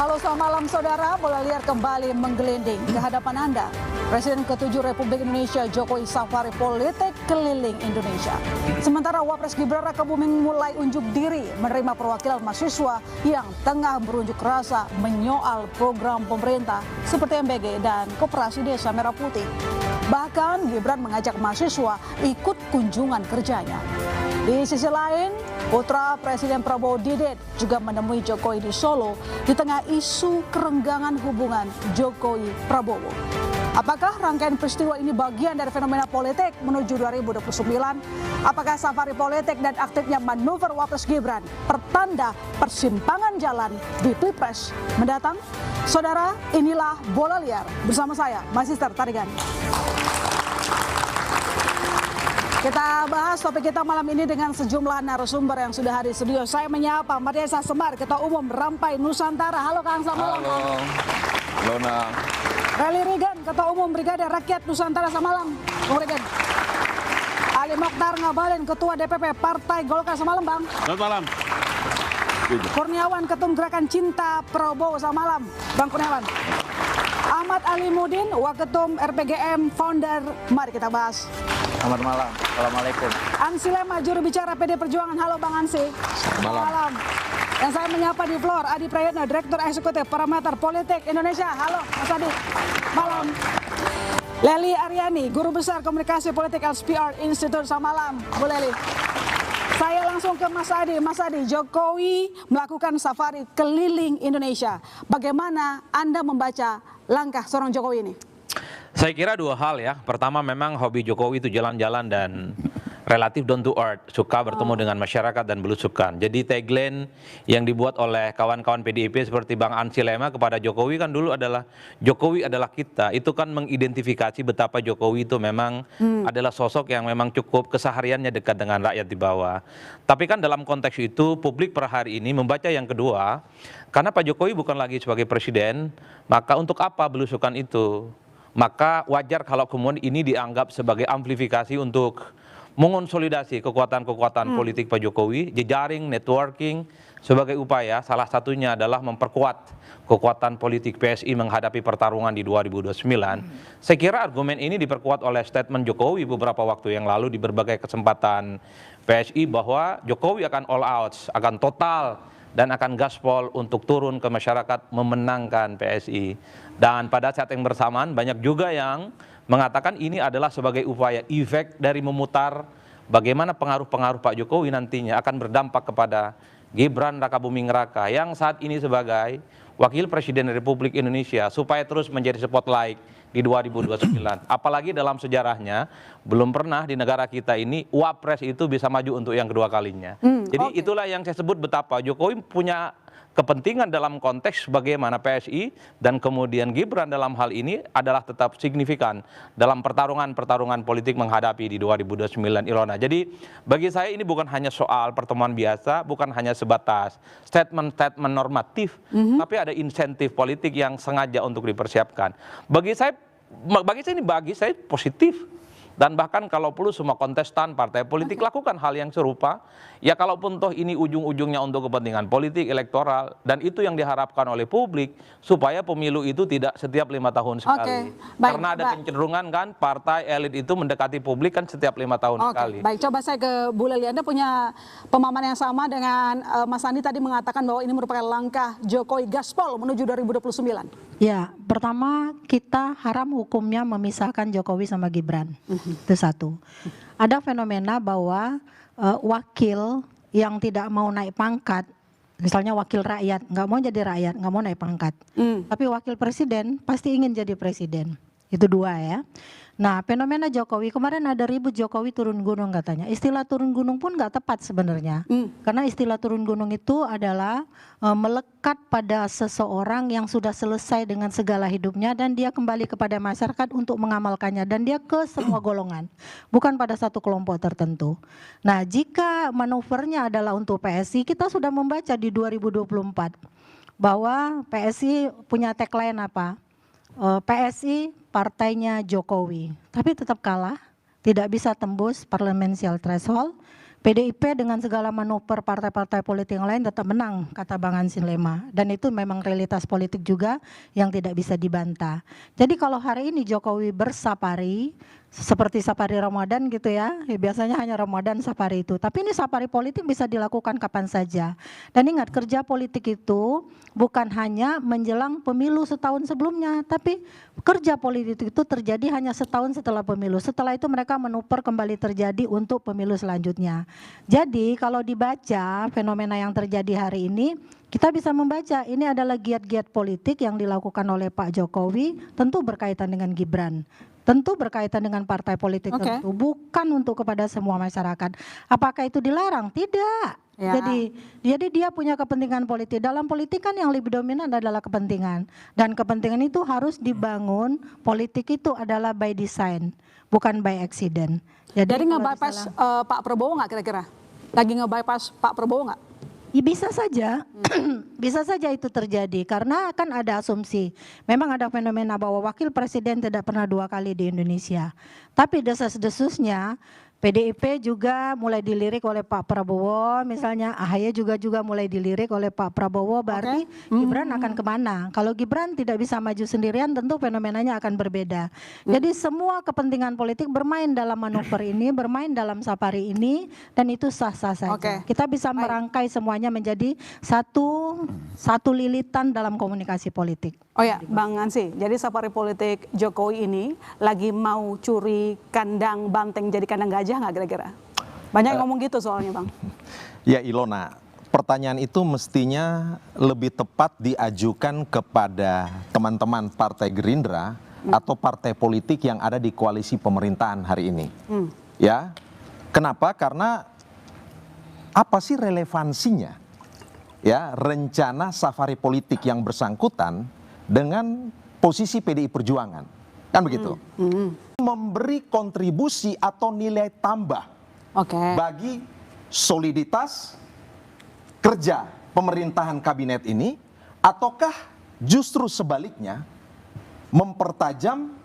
Halo, selamat malam saudara. Bola liar kembali menggelinding ke hadapan Anda. Presiden ke-7 Republik Indonesia Jokowi safari politik keliling Indonesia. Sementara Wapres Gibran Rakabuming mulai unjuk diri menerima perwakilan mahasiswa yang tengah berunjuk rasa menyoal program pemerintah seperti MBG dan Koperasi Desa Merah Putih. Bahkan Gibran mengajak mahasiswa ikut kunjungan kerjanya. Di sisi lain, putra Presiden Prabowo Didet juga menemui Jokowi di Solo di tengah isu kerenggangan hubungan Jokowi-Prabowo. Apakah rangkaian peristiwa ini bagian dari fenomena politik menuju 2029? Apakah safari politik dan aktifnya manuver Wapres Gibran pertanda persimpangan jalan di Pilpres mendatang? Saudara, inilah Bola Liar bersama saya, Magister Tarigan. Kita bahas topik kita malam ini dengan sejumlah narasumber yang sudah hadir di studio. Saya menyapa Mardesa Semar, Ketua Umum Rampai Nusantara. Halo Kang, selamat malam. Halo, Lona. Rally Regan, Ketua Umum Brigade Rakyat Nusantara, selamat malam. Bung Regan. Ali Mokhtar Ngabalin, Ketua DPP Partai Golkar, selamat malam Bang. Selamat malam. Kurniawan, Ketum Gerakan Cinta Prabowo, selamat malam Bang Kurniawan. Ahmad Ali Mudin, Waketum RPGM Founder, mari kita bahas. Selamat malam, Assalamualaikum. Ansi Lema, juru bicara PD Perjuangan. Halo Bang Ansi. Selamat malam. Dan saya menyapa di floor Adi Prayitno, Direktur Eksekutif Parameter Politik Indonesia. Halo Mas Adi. Malam. Leli Aryani, Guru Besar Komunikasi Politik LSPR Institute. Selamat malam, Bu Leli. Saya langsung ke Mas Adi. Mas Adi, Jokowi melakukan safari keliling Indonesia. Bagaimana Anda membaca langkah seorang Jokowi ini? Saya kira dua hal ya. Pertama, memang hobi Jokowi itu jalan-jalan dan relatif down to earth, suka bertemu dengan masyarakat dan belusukan. Jadi tagline yang dibuat oleh kawan-kawan PDIP seperti Bang Ansi Lema kepada Jokowi kan dulu adalah Jokowi adalah kita. Itu kan mengidentifikasi betapa Jokowi itu memang adalah sosok yang memang cukup kesehariannya dekat dengan rakyat di bawah. Tapi kan dalam konteks itu publik per hari ini membaca yang kedua, karena Pak Jokowi bukan lagi sebagai presiden, maka untuk apa belusukan itu? Maka wajar kalau kemudian ini dianggap sebagai amplifikasi untuk mengonsolidasi kekuatan-kekuatan politik Pak Jokowi, jejaring, networking, sebagai upaya salah satunya adalah memperkuat kekuatan politik PSI menghadapi pertarungan di 2029. Saya kira argumen ini diperkuat oleh statement Jokowi beberapa waktu yang lalu di berbagai kesempatan PSI bahwa Jokowi akan all out, akan total, dan akan gaspol untuk turun ke masyarakat memenangkan PSI. Dan pada saat yang bersamaan banyak juga yang mengatakan ini adalah sebagai upaya efek dari memutar bagaimana pengaruh-pengaruh Pak Jokowi nantinya akan berdampak kepada Gibran Rakabuming Raka yang saat ini sebagai Wakil Presiden Republik Indonesia supaya terus menjadi spotlight di 2029. Apalagi dalam sejarahnya belum pernah di negara kita ini Wapres itu bisa maju untuk yang kedua kalinya. Jadi itulah yang saya sebut betapa Jokowi punya kepentingan dalam konteks bagaimana PSI dan kemudian Gibran dalam hal ini adalah tetap signifikan dalam pertarungan politik menghadapi di 2029 Ilona. Jadi bagi saya ini bukan hanya soal pertemuan biasa, bukan hanya sebatas statement-statement normatif, tapi ada insentif politik yang sengaja untuk dipersiapkan. Bagi saya positif. Dan bahkan kalau perlu semua kontestan partai politik lakukan hal yang serupa. Ya kalaupun toh ini ujung-ujungnya untuk kepentingan politik, elektoral. Dan itu yang diharapkan oleh publik. Supaya pemilu itu tidak setiap 5 tahun sekali. Karena ada kecenderungan kan partai elit itu mendekati publik kan setiap 5 tahun sekali. Baik, coba saya ke Bu Leli. Anda punya pemahaman yang sama dengan Mas Andi tadi mengatakan bahwa ini merupakan langkah Jokowi gaspol menuju 2029. Ya, pertama kita haram hukumnya memisahkan Jokowi sama Gibran. Itu satu. Ada fenomena bahwa wakil yang tidak mau naik pangkat, misalnya wakil rakyat, nggak mau jadi rakyat, nggak mau naik pangkat. Tapi wakil presiden pasti ingin jadi presiden. Itu dua ya. Nah, fenomena Jokowi, kemarin ada ribut Jokowi turun gunung katanya. Istilah turun gunung pun nggak tepat sebenarnya. Karena istilah turun gunung itu adalah melekat pada seseorang yang sudah selesai dengan segala hidupnya dan dia kembali kepada masyarakat untuk mengamalkannya. Dan dia ke semua golongan, bukan pada satu kelompok tertentu. Nah, jika manuvernya adalah untuk PSI, kita sudah membaca di 2024 bahwa PSI punya tagline apa? PSI partainya Jokowi, tapi tetap kalah, tidak bisa tembus parliamentary threshold. PDIP dengan segala manuver partai-partai politik yang lain tetap menang, kata Bang Hansin Lema. Dan itu memang realitas politik juga yang tidak bisa dibantah. Jadi kalau hari ini Jokowi bersafari, seperti safari Ramadan gitu ya, biasanya hanya Ramadan safari itu. Tapi ini safari politik bisa dilakukan kapan saja. Dan ingat, kerja politik itu bukan hanya menjelang pemilu setahun sebelumnya, tapi kerja politik itu terjadi hanya setahun setelah pemilu. Setelah itu mereka menuper kembali terjadi untuk pemilu selanjutnya. Jadi kalau dibaca fenomena yang terjadi hari ini, kita bisa membaca ini adalah giat-giat politik yang dilakukan oleh Pak Jokowi, tentu berkaitan dengan Gibran. Tentu berkaitan dengan partai politik tertentu, bukan untuk kepada semua masyarakat. Apakah itu dilarang? Tidak. Ya. Jadi dia punya kepentingan politik. Dalam politik kan yang lebih dominan adalah kepentingan. Dan kepentingan itu harus dibangun, politik itu adalah by design, bukan by accident. Jadi nge-bypass Pak Prabowo nggak kira-kira? Lagi nge-bypass Pak Prabowo nggak? Ya, bisa saja, bisa saja itu terjadi karena kan ada asumsi. Memang ada fenomena bahwa wakil presiden tidak pernah 2 kali di Indonesia. Tapi desas-desusnya PDIP juga mulai dilirik oleh Pak Prabowo, misalnya AHY juga mulai dilirik oleh Pak Prabowo, berarti Gibran akan kemana? Kalau Gibran tidak bisa maju sendirian, tentu fenomenanya akan berbeda. Jadi semua kepentingan politik bermain dalam manuver ini, bermain dalam safari ini, dan itu sah-sah saja. Kita bisa merangkai semuanya menjadi satu lilitan dalam komunikasi politik. Oh ya, Bang Hansi, jadi safari politik Jokowi ini lagi mau curi kandang banteng jadi kandang gajah nggak kira-kira? Banyak yang ngomong gitu soalnya, Bang. Ya Ilona, pertanyaan itu mestinya lebih tepat diajukan kepada teman-teman Partai Gerindra atau partai politik yang ada di koalisi pemerintahan hari ini. Ya, kenapa? Karena apa sih relevansinya? Ya, rencana safari politik yang bersangkutan dengan posisi PDI Perjuangan, kan begitu? Memberi kontribusi atau nilai tambah bagi soliditas kerja pemerintahan kabinet ini, ataukah justru sebaliknya mempertajam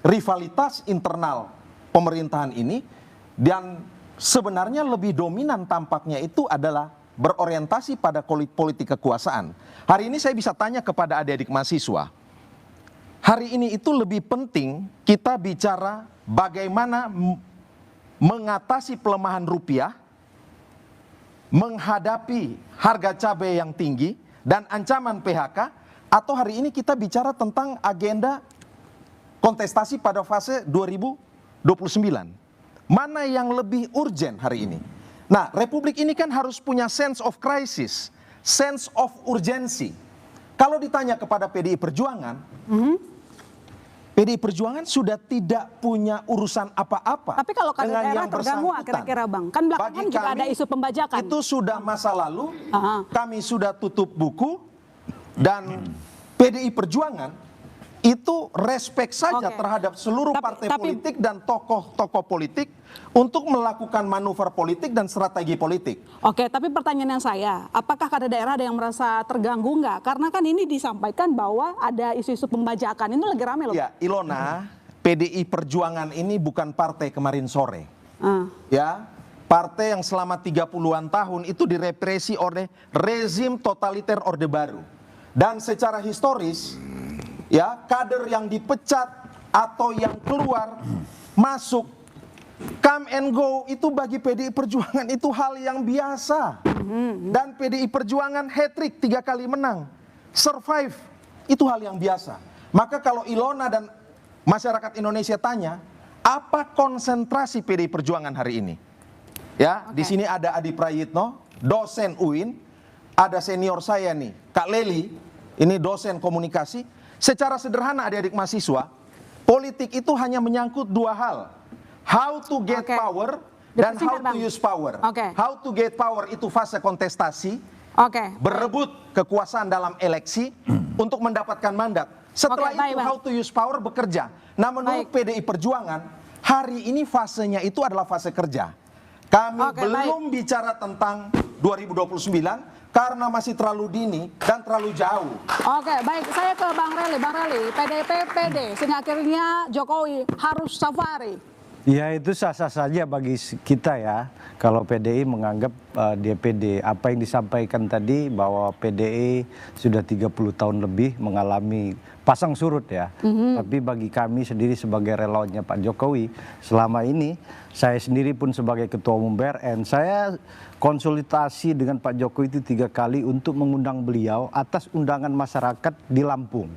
rivalitas internal pemerintahan ini, dan sebenarnya lebih dominan tampaknya itu adalah berorientasi pada politik kekuasaan. Hari ini saya bisa tanya kepada adik-adik mahasiswa, hari ini itu lebih penting kita bicara bagaimana mengatasi pelemahan rupiah, menghadapi harga cabai yang tinggi dan ancaman PHK, atau hari ini kita bicara tentang agenda kontestasi pada fase 2029. Mana yang lebih urgent hari ini? Nah, Republik ini kan harus punya sense of crisis, sense of urgency. Kalau ditanya kepada PDI Perjuangan, PDI Perjuangan sudah tidak punya urusan apa-apa. Tapi kalau kader daerah terganggu kira-kira, Bang? Kan belakangan juga ada isu pembajakan. Itu sudah masa lalu, kami sudah tutup buku, dan PDI Perjuangan itu respect saja terhadap seluruh partai politik dan tokoh-tokoh politik untuk melakukan manuver politik dan strategi politik. Oke, tapi pertanyaan saya, apakah kader daerah ada yang merasa terganggu nggak? Karena kan ini disampaikan bahwa ada isu-isu pembajakan, ini lagi rame loh. Ya, Ilona, PDI Perjuangan ini bukan partai kemarin sore. Ya, partai yang selama 30-an tahun itu direpresi oleh rezim totaliter Orde Baru. Dan secara historis, ya, kader yang dipecat atau yang keluar masuk come and go itu bagi PDI Perjuangan itu hal yang biasa. Dan PDI Perjuangan hat-trick 3 kali menang, survive, itu hal yang biasa. Maka kalau Ilona dan masyarakat Indonesia tanya, apa konsentrasi PDI Perjuangan hari ini? Ya, di sini ada Adi Prayitno, dosen UIN, ada senior saya nih, Kak Leli, ini dosen komunikasi. Secara sederhana adik-adik mahasiswa, politik itu hanya menyangkut 2 hal. How to get power dan how to use power. How to get power itu fase kontestasi, berebut kekuasaan dalam eleksi untuk mendapatkan mandat. Setelah itu how to use power, bekerja. Nah, menurut PDI Perjuangan, hari ini fasenya itu adalah fase kerja. Kami belum bicara tentang 2029, karena masih terlalu dini dan terlalu jauh. Oke, baik. Saya ke Bang Reli. Bang Reli, PDIP PD, sehingga akhirnya Jokowi harus safari. Ya itu sah-sah saja bagi kita ya. Kalau PDI menganggap DPD apa yang disampaikan tadi bahwa PDI sudah 30 tahun lebih mengalami pasang surut ya. Tapi bagi kami sendiri sebagai relawannya Pak Jokowi, selama ini saya sendiri pun sebagai Ketua Umum BRN, saya konsultasi dengan Pak Jokowi itu 3 kali untuk mengundang beliau atas undangan masyarakat di Lampung.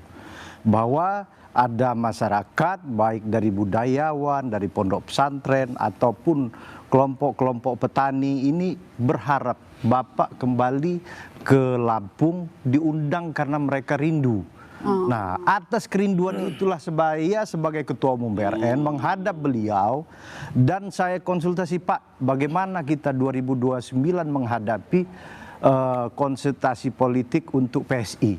Bahwa ada masyarakat baik dari budayawan, dari pondok pesantren ataupun kelompok-kelompok petani ini berharap Bapak kembali ke Lampung diundang karena mereka rindu. Nah, atas kerinduan itulah saya sebagai Ketua Umum BRN menghadap beliau dan saya konsultasi, Pak, bagaimana kita 2029 menghadapi konsultasi politik untuk PSI.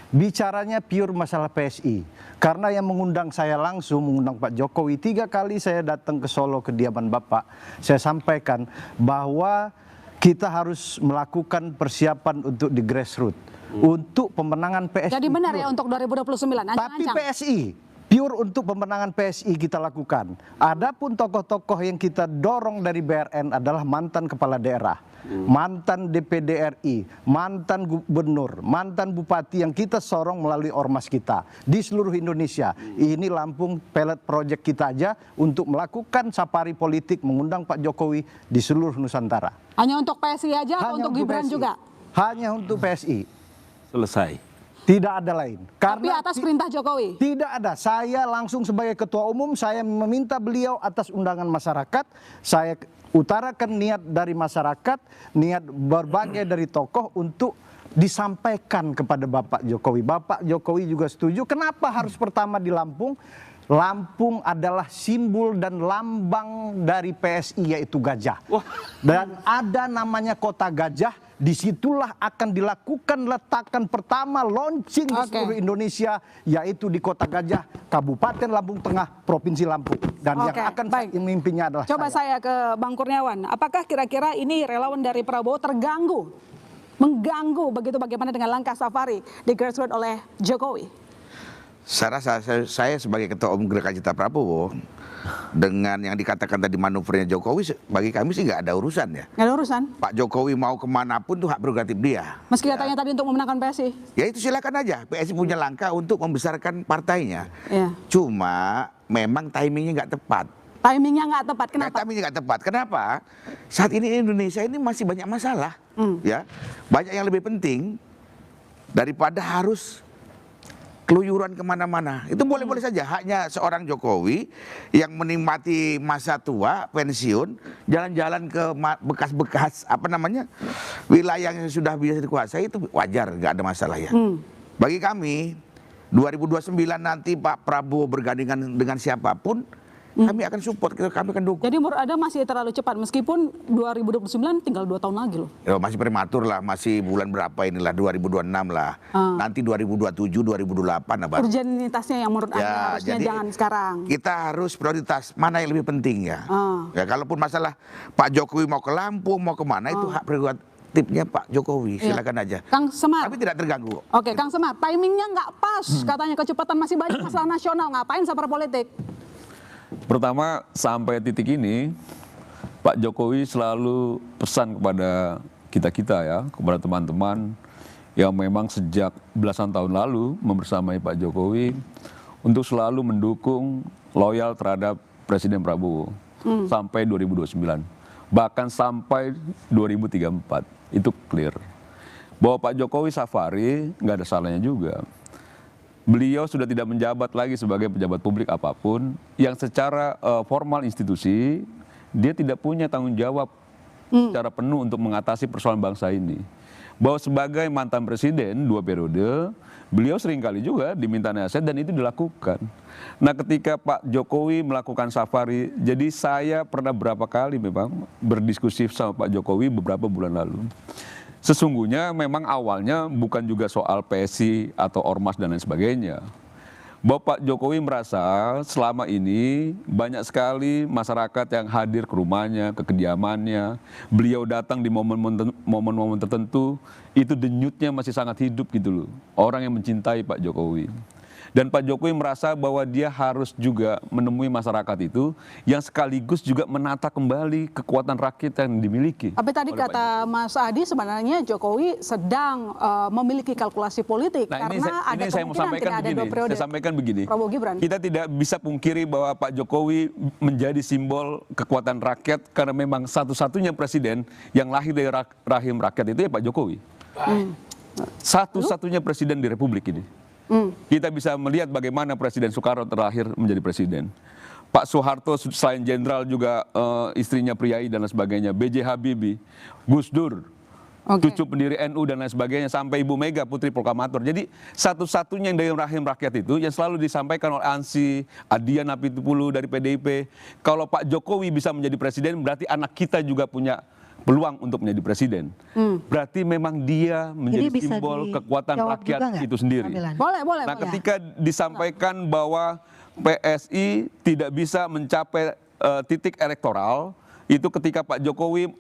Bicaranya pure masalah PSI. Karena yang mengundang saya langsung, mengundang Pak Jokowi, 3 kali saya datang ke Solo, kediaman Bapak. Saya sampaikan bahwa kita harus melakukan persiapan untuk di grassroots. Untuk pemenangan PSI. Jadi benar ya untuk 2029, Tapi PSI, pure untuk pemenangan PSI kita lakukan. Adapun tokoh-tokoh yang kita dorong dari BRN adalah mantan kepala daerah, mantan DPD RI, mantan gubernur, mantan bupati yang kita sorong melalui ormas kita di seluruh Indonesia. Ini Lampung Pellet Project kita aja untuk melakukan safari politik mengundang Pak Jokowi di seluruh Nusantara. Hanya untuk PSI aja atau untuk Gibran PSI. juga? Hanya untuk PSI. Selesai. Tidak ada lain. Tapi atas perintah Jokowi? Tidak ada. Saya langsung sebagai Ketua Umum, saya meminta beliau atas undangan masyarakat. Saya utarakan niat dari masyarakat, niat berbagai dari tokoh untuk disampaikan kepada Bapak Jokowi. Bapak Jokowi juga setuju. Kenapa harus pertama di Lampung? Lampung adalah simbol dan lambang dari PSI, yaitu gajah. Dan ada namanya kota gajah. Disitulah akan dilakukan letakan pertama launching di seluruh Indonesia, yaitu di Kota Gajah, Kabupaten Lampung Tengah, Provinsi Lampung. Dan yang akan memimpinnya adalah Coba saya ke Bang Kurniawan, apakah kira-kira ini relawan dari Prabowo terganggu, mengganggu begitu bagaimana dengan langkah safari di grassroots oleh Jokowi? Saya rasa saya sebagai Ketua Umum Gerakan Cinta Prabowo, dengan yang dikatakan tadi manuvernya Jokowi, bagi kami sih nggak ada urusan ya. Nggak ada urusan? Pak Jokowi mau kemanapun tuh hak prerogatif dia. Meski katanya tadi untuk memenangkan PSI. Ya itu silakan aja, PSI punya langkah untuk membesarkan partainya. Ya. Cuma memang timingnya nggak tepat. Timingnya nggak tepat, kenapa? Timingnya nggak tepat, kenapa? Saat ini Indonesia ini masih banyak masalah. Ya, banyak yang lebih penting daripada harus keluyuran kemana-mana. Itu boleh-boleh saja, haknya seorang Jokowi yang menikmati masa tua, pensiun, jalan-jalan ke bekas-bekas wilayah yang sudah biasa dikuasai, itu wajar, nggak ada masalah ya. Bagi kami 2029 nanti Pak Prabowo bergandengan dengan siapapun, kami akan support, kami akan dukung. Jadi menurut Anda masih terlalu cepat, meskipun 2029 tinggal 2 tahun lagi loh. Ya, masih prematur lah, masih bulan berapa inilah, 2026 lah. Nanti 2027, 2028 lah. Urgenitasnya yang menurut Anda harusnya jangan sekarang. Kita harus prioritas mana yang lebih penting ya. Ya kalaupun masalah Pak Jokowi mau ke Lampung, mau kemana, itu hak prerogatifnya Pak Jokowi, silakan aja. Kang Semar. Tapi tidak terganggu. Oke, Kang Semar, timingnya nggak pas, katanya kecepatan masih banyak masalah nasional, ngapain safari politik? Pertama, sampai titik ini Pak Jokowi selalu pesan kepada kita-kita ya, kepada teman-teman yang memang sejak belasan tahun lalu membersamai Pak Jokowi untuk selalu mendukung, loyal terhadap Presiden Prabowo sampai 2029. Bahkan sampai 2034, itu clear. Bahwa Pak Jokowi safari, nggak ada salahnya juga. Beliau sudah tidak menjabat lagi sebagai pejabat publik apapun yang secara formal institusi dia tidak punya tanggung jawab secara penuh untuk mengatasi persoalan bangsa ini. Bahwa sebagai mantan presiden 2 periode, beliau seringkali juga diminta nasihat dan itu dilakukan. Nah ketika Pak Jokowi melakukan safari, jadi saya pernah berapa kali memang berdiskusi sama Pak Jokowi beberapa bulan lalu. Sesungguhnya memang awalnya bukan juga soal PSI atau ormas dan lain sebagainya. Bahwa Pak Jokowi merasa selama ini banyak sekali masyarakat yang hadir ke rumahnya, ke kediamannya. Beliau datang di momen-momen tertentu, itu denyutnya masih sangat hidup gitu loh. Orang yang mencintai Pak Jokowi. Dan Pak Jokowi merasa bahwa dia harus juga menemui masyarakat itu yang sekaligus juga menata kembali kekuatan rakyat yang dimiliki. Tapi tadi kata Mas Adi sebenarnya Jokowi sedang memiliki kalkulasi politik Nah, karena ada saya mau kemungkinan sampaikan tidak ada begini. 2 periode. Saya sampaikan begini. Prabowo Gibran. Kita tidak bisa pungkiri bahwa Pak Jokowi menjadi simbol kekuatan rakyat karena memang satu-satunya presiden yang lahir dari rahim rakyat itu ya Pak Jokowi. Satu-satunya presiden di Republik ini. Kita bisa melihat bagaimana Presiden Soekarno terakhir menjadi presiden. Pak Soeharto selain jenderal juga istrinya priai dan lain sebagainya. B.J. Habibie, Gus Dur, cucu pendiri NU dan lain sebagainya, sampai Ibu Mega putri proklamator. Jadi satu-satunya yang dari rahim rakyat itu yang selalu disampaikan oleh Ansi, Adian Apitupulu dari PDIP. Kalau Pak Jokowi bisa menjadi presiden berarti anak kita juga punya peluang untuk menjadi presiden. Berarti memang dia menjadi simbol kekuatan rakyat itu sendiri. Boleh. Nah, ketika disampaikan bahwa PSI tidak bisa mencapai titik elektoral, itu ketika Pak Jokowi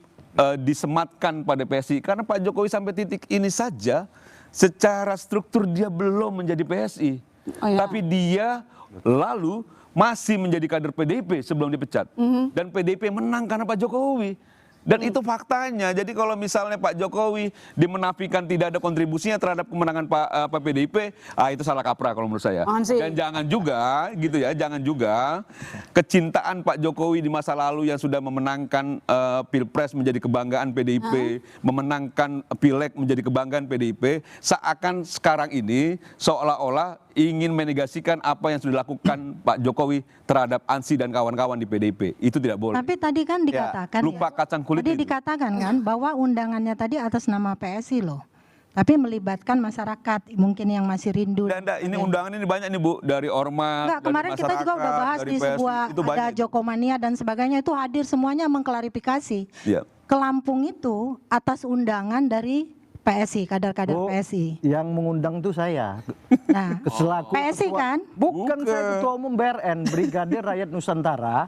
disematkan pada PSI. Karena Pak Jokowi sampai titik ini saja, secara struktur dia belum menjadi PSI. Tapi dia lalu masih menjadi kader PDIP sebelum dipecat. Dan PDIP menang karena Pak Jokowi. Dan itu faktanya. Jadi kalau misalnya Pak Jokowi dimenafikan tidak ada kontribusinya terhadap kemenangan Pak PDIP, itu salah kaprah kalau menurut saya. Dan jangan juga gitu ya, jangan juga kecintaan Pak Jokowi di masa lalu yang sudah memenangkan Pilpres menjadi kebanggaan PDIP, memenangkan Pileg menjadi kebanggaan PDIP, seakan sekarang ini seolah-olah ingin menegasikan apa yang sudah dilakukan Pak Jokowi terhadap Ansi dan kawan-kawan di PDIP. Itu tidak boleh. Tapi tadi kan dikatakan lupa kacang kulit tadi itu. dikatakan kan bahwa undangannya tadi atas nama PSI loh. Tapi melibatkan masyarakat mungkin yang masih rindu. Ini undangan ini banyak nih Bu, dari ormas, Enggak, kemarin dari kita juga udah bahas dari di PSI, sebuah itu ada banyak. Jokomania dan sebagainya itu hadir semuanya mengklarifikasi. Iya. Ke Lampung itu atas undangan dari PSI, kader-kader PSI. Yang mengundang tuh saya. Nah, Selaku PSI ketua- kan? Bukan saya ketua umum BRN, Brigadir Rakyat Nusantara.